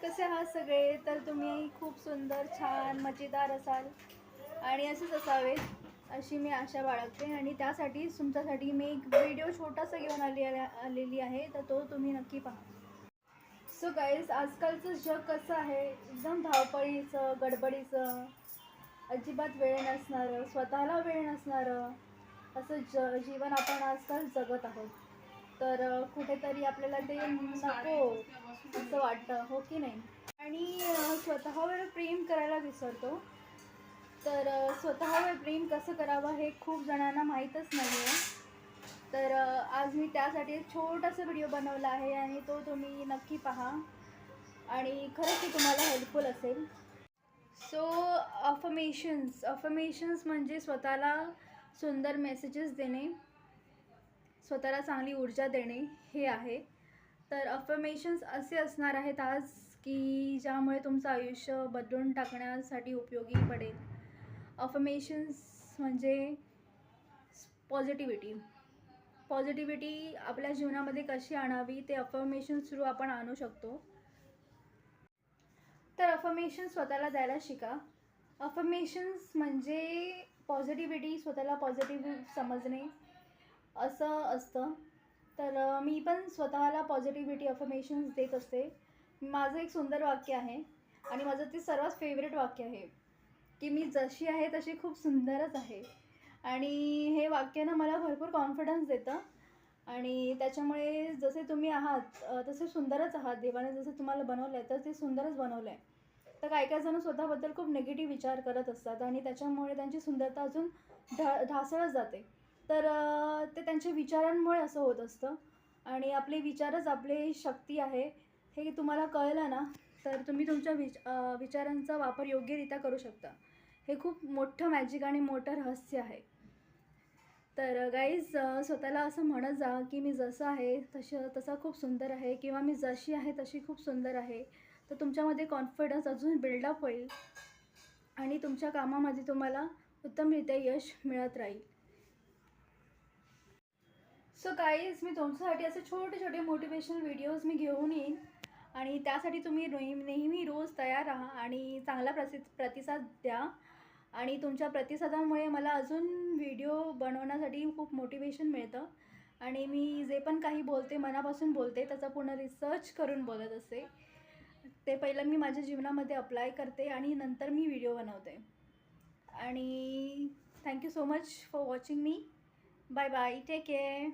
कसे आहात सगळे? तर तुम्ही खूप सुंदर, छान, मजेदार असाल आणि असेच असावे अशी मी आशा बाळगते. आणि त्यासाठी तुमच्यासाठी मी एक व्हिडिओ छोटासा घेऊन आलेली आहे, तर तो तुम्ही नक्की पहा. सो गाईज, आजकालचं जग कसं आहे, एकदम धावपळीचं, गडबडीचं, अजिबात वेळ नसणारं, स्वतःला वेळ नसणारं असं जीवन आपण आजकाल जगत आहोत. तर कुठेतरी आपल्याला ते नको असं वाटतं, हो की नाही? आणि स्वतःवर प्रेम करायला विसरतो. तर स्वतःवर प्रेम कसं करावं हे खूप जणांना माहीतच नाही आहे. तर आज मी त्यासाठी एक छोटासा व्हिडिओ बनवला आहे आणि तो तुम्ही नक्की पहा आणि खरंच ते तुम्हाला हेल्पफुल असेल. सो अफर्मेशन्स म्हणजे स्वतःला सुंदर मेसेजेस देणे, स्वतःला चांगली ऊर्जा देणे हे आहे. तर अफर्मेशन्स असे असणार आहेत आज की ज्यामुळे तुमचं आयुष्य बदलून टाकण्यासाठी उपयोगी पडेल. अफर्मेशन्स म्हणजे पॉझिटिव्हिटी आपल्या जीवनामध्ये कशी आणावी ते अफर्मेशन थ्रू आपण आणू शकतो. तर अफर्मेशन स्वतःला द्यायला शिका. अफर्मेशन्स म्हणजे पॉझिटिव्हिटी, स्वतःला पॉझिटिव्ह समजणे असं असतं. तर मी पण स्वतःला पॉझिटिव्हिटी अफर्मेशन्स देत असते. माझं एक सुंदर वाक्य आहे आणि माझं ते सर्वात फेवरेट वाक्य आहे की मी जशी आहे तशी खूप सुंदरच आहे. आणि हे वाक्य ना मला भरपूर कॉन्फिडन्स देतं आणि त्याच्यामुळे जसे तुम्ही आहात तसे सुंदरच आहात. देवाने जसं तुम्हाला बनवलं आहे तर ते सुंदरच बनवलं आहे. तर काही काही जण स्वतःबद्दल खूप निगेटिव्ह विचार करत असतात आणि त्याच्यामुळे त्यांची सुंदरता अजून ढासळत जाते. तर ते त्यांच्या विचारांमुळे असं होत असतं आणि आपले विचारच आपली शक्ती आहे हे तुम्हाला कळलं ना, तर तुम्ही तुमच्या विचारांचा वापर योग्यरित्या करू शकता. हे खूप मोठं मॅजिक आणि मोठं रहस्य आहे. तर गाईज, स्वतःला असं म्हणत जा की मी जसं आहे तसा खूप सुंदर आहे किंवा मी जशी आहे तशी खूप सुंदर आहे. तर तुमच्यामध्ये कॉन्फिडन्स अजून बिल्डअप होईल आणि तुमच्या कामामध्ये तुम्हाला उत्तमरित्या यश मिळत राहील. सो गाईज, मी तुमच्यासाठी असे छोटे छोटे मोटिवेशनल व्हिडिओज मी घेऊन येईन आणि त्यासाठी तुम्ही नेहमी रोज तयार राहा आणि चांगला प्रतिसाद द्या. आणि तुमच्या प्रतिसादामुळे मला अजून व्हिडिओ बनवण्यासाठी खूप मोटिवेशन मिळतं आणि मी जे पण काही बोलते मनापासून बोलते, त्याचा पूर्ण रिसर्च करून बोलत असते. ते पहिलं मी माझ्या जीवनामध्ये अप्लाय करते आणि नंतर मी व्हिडिओ बनवते. आणि thank you so much for watching मी. Bye bye, take care.